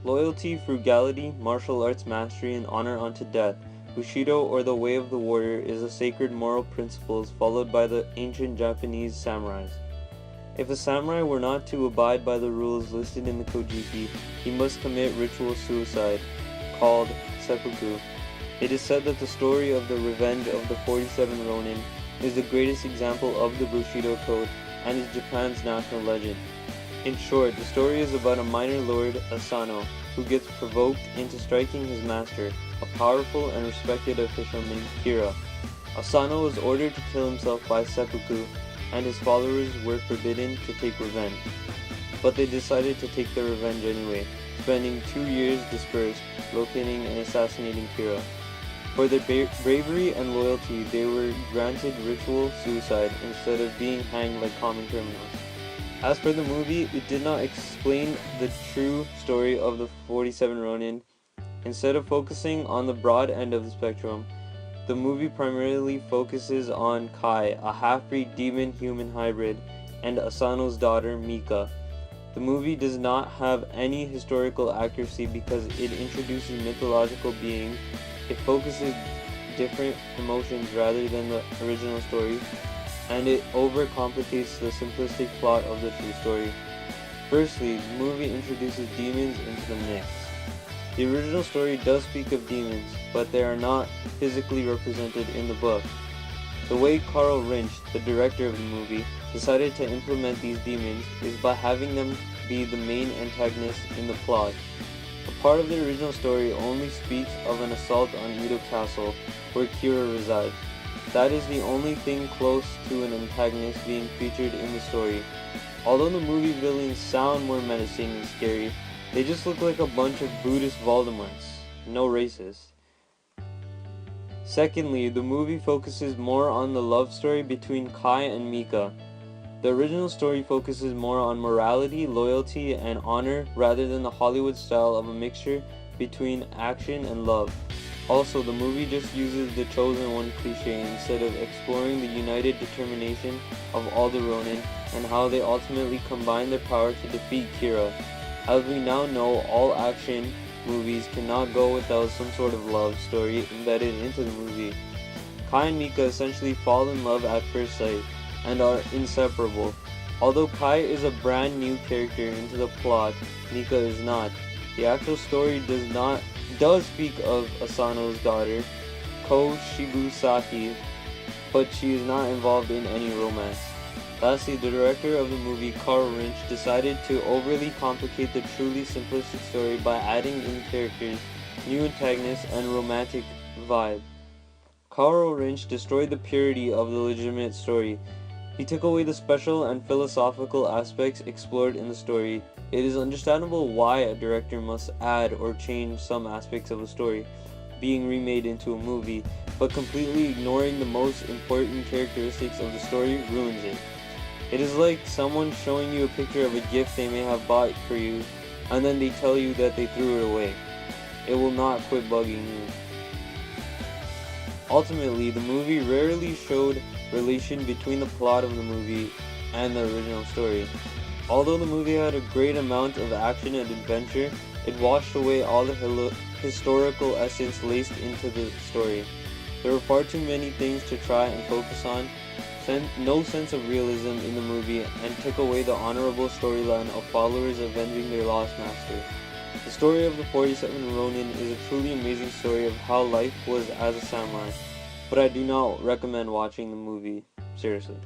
Loyalty, frugality, martial arts mastery, and honor unto death. Bushido, or the way of the warrior, is a sacred moral principles followed by the ancient Japanese samurais. If a samurai were not to abide by the rules listed in the Kojiki, he must commit ritual suicide, called seppuku. It is said that the story of the revenge of the 47 Ronin is the greatest example of the Bushido code and is Japan's national legend. In short, the story is about a minor lord, Asano, who gets provoked into striking his master, a powerful and respected official named Kira. Asano was ordered to kill himself by seppuku, and his followers were forbidden to take revenge. But they decided to take their revenge anyway, spending 2 years dispersed, locating and assassinating Kira. For their bravery and loyalty, they were granted ritual suicide instead of being hanged like common criminals. As for the movie, it did not explain the true story of the 47 Ronin. Instead of focusing on the broad end of the spectrum, the movie primarily focuses on Kai, a half-breed demon-human hybrid, and Asano's daughter, Mika. The movie does not have any historical accuracy because it introduces mythological beings. It focuses different emotions rather than the original story, and it overcomplicates the simplistic plot of the true story. Firstly, the movie introduces demons into the mix. The original story does speak of demons, but they are not physically represented in the book. The way Carl Rinch, the director of the movie, decided to implement these demons is by having them be the main antagonists in the plot. A part of the original story only speaks of an assault on Edo Castle, where Kira resides. That is the only thing close to an antagonist being featured in the story. Although the movie villains sound more menacing and scary, they just look like a bunch of Buddhist Voldemorts. No racist. Secondly, the movie focuses more on the love story between Kai and Mika. The original story focuses more on morality, loyalty, and honor rather than the Hollywood style of a mixture between action and love. Also, the movie just uses the chosen one cliche instead of exploring the united determination of all the Ronin and how they ultimately combine their power to defeat Kira. As we now know, all action movies cannot go without some sort of love story embedded into the movie. Kai and Mika essentially fall in love at first sight and are inseparable. Although Kai is a brand new character into the plot, Mika is not. The actual story does speak of Asano's daughter, Ko Shibusaki, but she is not involved in any romance. Lastly, the director of the movie, Carl Rinch, decided to overly complicate the truly simplistic story by adding in characters, new antagonists, and romantic vibe. Carl Rinch destroyed the purity of the legitimate story. He took away the special and philosophical aspects explored in the story. It is understandable why a director must add or change some aspects of a story being remade into a movie, but completely ignoring the most important characteristics of the story ruins it. It is like someone showing you a picture of a gift they may have bought for you, and then they tell you that they threw it away. It will not quit bugging you. Ultimately, the movie rarely showed relation between the plot of the movie and the original story. Although the movie had a great amount of action and adventure, it washed away all the historical essence laced into the story. There were far too many things to try and focus on, no sense of realism in the movie, and took away the honorable storyline of followers avenging their lost master. The story of the 47 Ronin is a truly amazing story of how life was as a samurai, but I do not recommend watching the movie. Seriously.